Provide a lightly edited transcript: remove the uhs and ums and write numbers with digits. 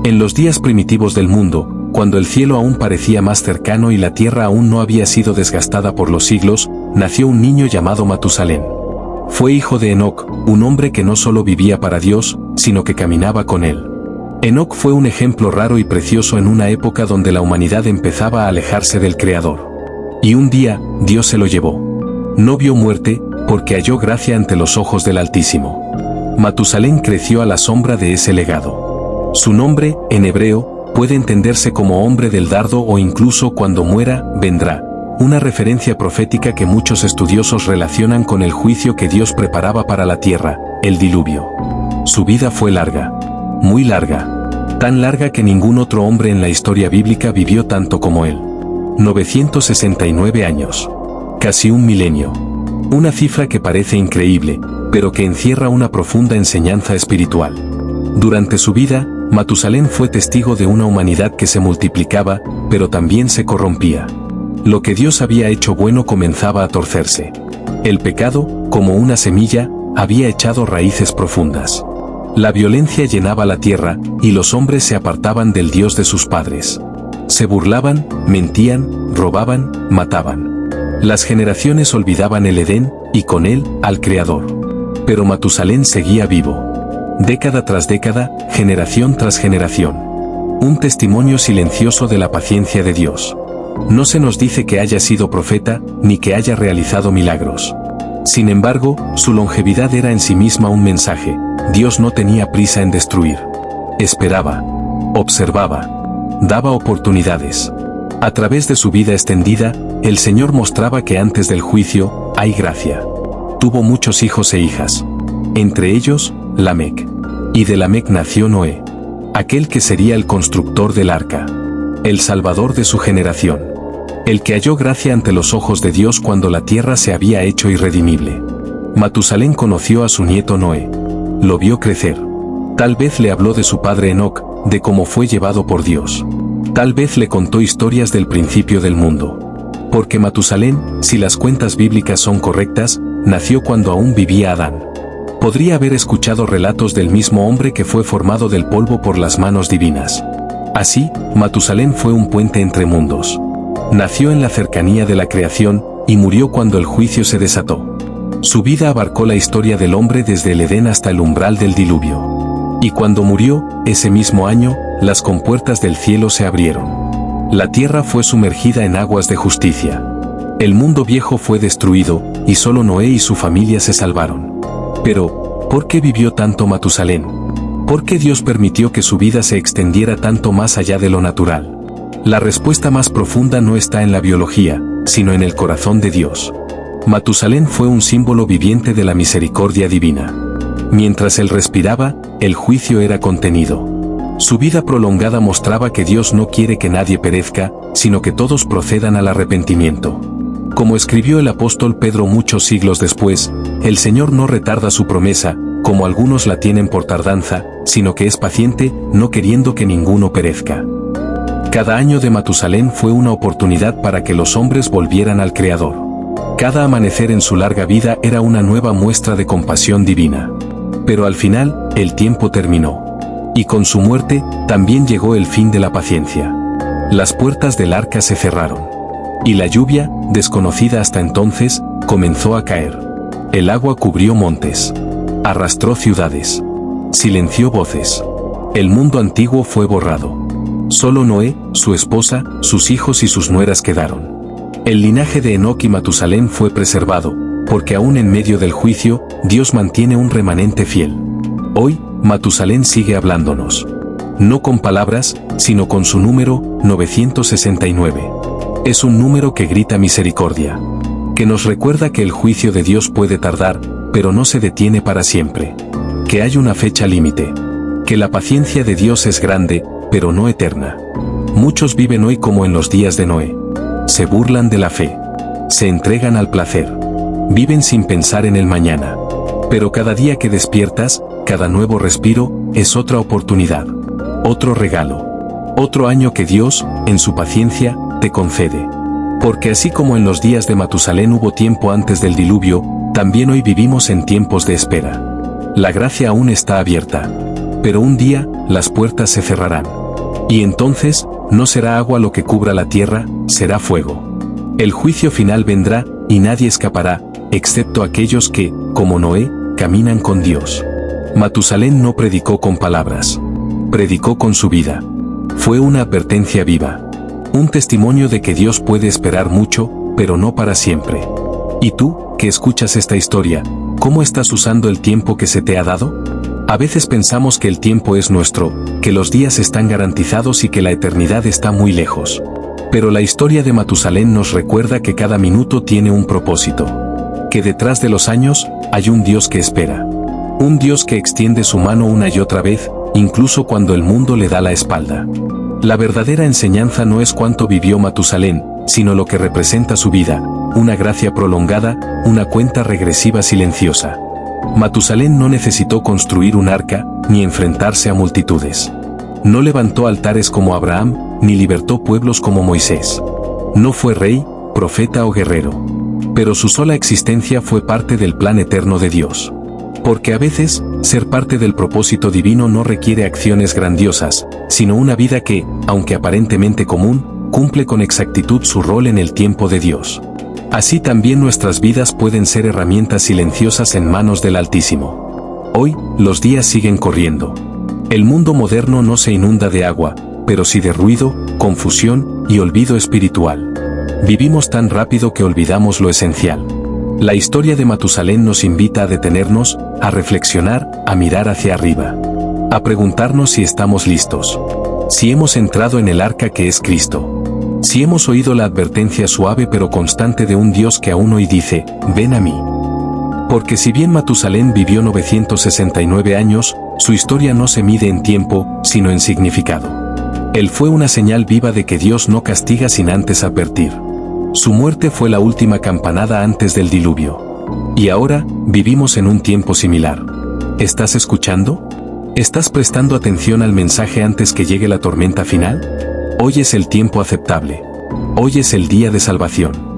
En los días primitivos del mundo, cuando el cielo aún parecía más cercano y la tierra aún no había sido desgastada por los siglos, nació un niño llamado Matusalén. Fue hijo de Enoc, un hombre que no solo vivía para Dios, sino que caminaba con él. Enoc fue un ejemplo raro y precioso en una época donde la humanidad empezaba a alejarse del Creador. Y un día, Dios se lo llevó. No vio muerte, porque halló gracia ante los ojos del Altísimo. Matusalén creció a la sombra de ese legado. Su nombre, en hebreo, puede entenderse como hombre del dardo o incluso cuando muera, vendrá. Una referencia profética que muchos estudiosos relacionan con el juicio que Dios preparaba para la tierra, el diluvio. Su vida fue larga. Muy larga. Tan larga que ningún otro hombre en la historia bíblica vivió tanto como él. 969 años. Casi un milenio. Una cifra que parece increíble, pero que encierra una profunda enseñanza espiritual. Durante su vida, Matusalén fue testigo de una humanidad que se multiplicaba, pero también se corrompía. Lo que Dios había hecho bueno comenzaba a torcerse. El pecado, como una semilla, había echado raíces profundas. La violencia llenaba la tierra, y los hombres se apartaban del Dios de sus padres. Se burlaban, mentían, robaban, mataban. Las generaciones olvidaban el Edén, y con él, al Creador. Pero Matusalén seguía vivo. Década tras década, generación tras generación. Un testimonio silencioso de la paciencia de Dios. No se nos dice que haya sido profeta, ni que haya realizado milagros. Sin embargo, su longevidad era en sí misma un mensaje. Dios no tenía prisa en destruir. Esperaba. Observaba. Daba oportunidades. A través de su vida extendida, el Señor mostraba que antes del juicio, hay gracia. Tuvo muchos hijos e hijas. Entre ellos, Lamec. Y de Lamec nació Noé. Aquel que sería el constructor del arca. El salvador de su generación. El que halló gracia ante los ojos de Dios cuando la tierra se había hecho irredimible. Matusalén conoció a su nieto Noé. Lo vio crecer. Tal vez le habló de su padre Enoc, de cómo fue llevado por Dios. Tal vez le contó historias del principio del mundo. Porque Matusalén, si las cuentas bíblicas son correctas, nació cuando aún vivía Adán. Podría haber escuchado relatos del mismo hombre que fue formado del polvo por las manos divinas. Así, Matusalén fue un puente entre mundos. Nació en la cercanía de la creación, y murió cuando el juicio se desató. Su vida abarcó la historia del hombre desde el Edén hasta el umbral del diluvio. Y cuando murió, ese mismo año, las compuertas del cielo se abrieron. La tierra fue sumergida en aguas de justicia. El mundo viejo fue destruido, y solo Noé y su familia se salvaron. Pero, ¿por qué vivió tanto Matusalén? ¿Por qué Dios permitió que su vida se extendiera tanto más allá de lo natural? La respuesta más profunda no está en la biología, sino en el corazón de Dios. Matusalén fue un símbolo viviente de la misericordia divina. Mientras él respiraba, el juicio era contenido. Su vida prolongada mostraba que Dios no quiere que nadie perezca, sino que todos procedan al arrepentimiento. Como escribió el apóstol Pedro muchos siglos después, el Señor no retarda su promesa, como algunos la tienen por tardanza, sino que es paciente, no queriendo que ninguno perezca. Cada año de Matusalén fue una oportunidad para que los hombres volvieran al Creador. Cada amanecer en su larga vida era una nueva muestra de compasión divina. Pero al final, el tiempo terminó. Y con su muerte, también llegó el fin de la paciencia. Las puertas del arca se cerraron. Y la lluvia, desconocida hasta entonces, comenzó a caer. El agua cubrió montes. Arrastró ciudades. Silenció voces. El mundo antiguo fue borrado. Solo Noé, su esposa, sus hijos y sus nueras quedaron. El linaje de Enoc y Matusalén fue preservado, porque aún en medio del juicio, Dios mantiene un remanente fiel. Hoy, Matusalén sigue hablándonos. No con palabras, sino con su número, 969. Es un número que grita misericordia. Que nos recuerda que el juicio de Dios puede tardar, pero no se detiene para siempre. Que hay una fecha límite. Que la paciencia de Dios es grande, pero no eterna. Muchos viven hoy como en los días de Noé. Se burlan de la fe. Se entregan al placer. Viven sin pensar en el mañana. Pero cada día que despiertas, cada nuevo respiro, es otra oportunidad. Otro regalo. Otro año que Dios, en su paciencia, te concede. Porque así como en los días de Matusalén hubo tiempo antes del diluvio, también hoy vivimos en tiempos de espera. La gracia aún está abierta. Pero un día, las puertas se cerrarán. Y entonces, no será agua lo que cubra la tierra, será fuego. El juicio final vendrá, y nadie escapará, excepto aquellos que, como Noé, caminan con Dios. Matusalén no predicó con palabras. Predicó con su vida. Fue una advertencia viva. Un testimonio de que Dios puede esperar mucho, pero no para siempre. ¿Y tú, que escuchas esta historia, cómo estás usando el tiempo que se te ha dado? A veces pensamos que el tiempo es nuestro, que los días están garantizados y que la eternidad está muy lejos. Pero la historia de Matusalén nos recuerda que cada minuto tiene un propósito. Que detrás de los años, hay un Dios que espera. Un Dios que extiende su mano una y otra vez, incluso cuando el mundo le da la espalda. La verdadera enseñanza no es cuánto vivió Matusalén, sino lo que representa su vida, una gracia prolongada, una cuenta regresiva silenciosa. Matusalén no necesitó construir un arca, ni enfrentarse a multitudes. No levantó altares como Abraham, ni libertó pueblos como Moisés. No fue rey, profeta o guerrero. Pero su sola existencia fue parte del plan eterno de Dios. Porque a veces, ser parte del propósito divino no requiere acciones grandiosas, sino una vida que, aunque aparentemente común, cumple con exactitud su rol en el tiempo de Dios. Así también nuestras vidas pueden ser herramientas silenciosas en manos del Altísimo. Hoy, los días siguen corriendo. El mundo moderno no se inunda de agua, pero sí de ruido, confusión y olvido espiritual. Vivimos tan rápido que olvidamos lo esencial. La historia de Matusalén nos invita a detenernos, a reflexionar, a mirar hacia arriba. A preguntarnos si estamos listos. Si hemos entrado en el arca que es Cristo. Si hemos oído la advertencia suave pero constante de un Dios que aún hoy dice, ven a mí. Porque si bien Matusalén vivió 969 años, su historia no se mide en tiempo, sino en significado. Él fue una señal viva de que Dios no castiga sin antes advertir. Su muerte fue la última campanada antes del diluvio. Y ahora, vivimos en un tiempo similar. ¿Estás escuchando? ¿Estás prestando atención al mensaje antes que llegue la tormenta final? Hoy es el tiempo aceptable. Hoy es el día de salvación.